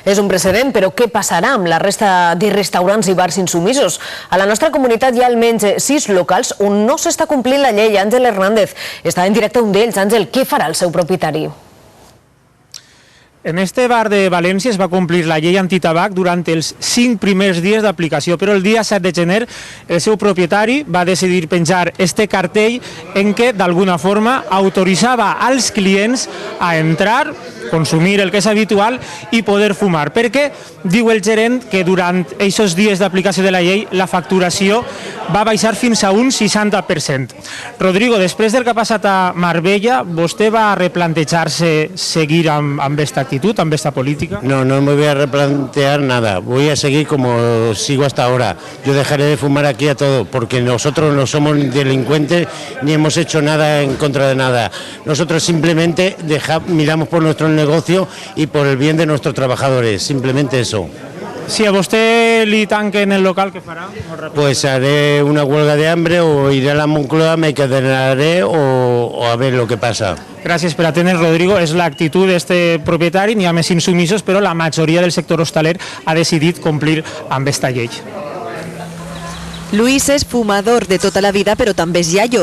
És un precedent, però què passarà amb la resta de restaurants i bars insumisos? A la nostra comunitat hi ha almenys 6 locals on no s'està complint la llei. Àngel Hernández està en directe un d'ells. Àngel, què farà el seu propietari? En este bar de València es va complir la llei antitabac durant els 5 primers dies d'aplicació, però el dia 7 de gener el seu propietari va decidir penjar este cartell en què d'alguna forma autoritzava als clients a entrar, consumir el que és habitual i poder fumar, perquè diu el gerent que durant aquests dies d'aplicació de la llei la facturació va baixar fins a un 60%. Rodrigo, després del que ha passat a Marbella, ¿vostè va replantejar-se seguir amb aquesta actitud, amb esta política? No, no me voy a replantear nada. Voy a seguir como sigo hasta ahora. Yo dejaré de fumar aquí a todo, porque nosotros no somos delincuentes ni hemos hecho nada en contra de nada. Nosotros simplemente miramos por nuestro negocio y por el bien de nuestros trabajadores, simplemente eso. Si a vostè li tanquen el local, què farà? Pues haré una huelga de hambre o iré a la Moncloa, me quedaré o a ver lo que pasa. Gràcies per atendre, Rodrigo. És l'actitud d'este propietari, n'hi ha més insumisos, però la majoria del sector hostaler ha decidit complir amb esta llei. Luis és fumador de tota la vida, però també és iaio.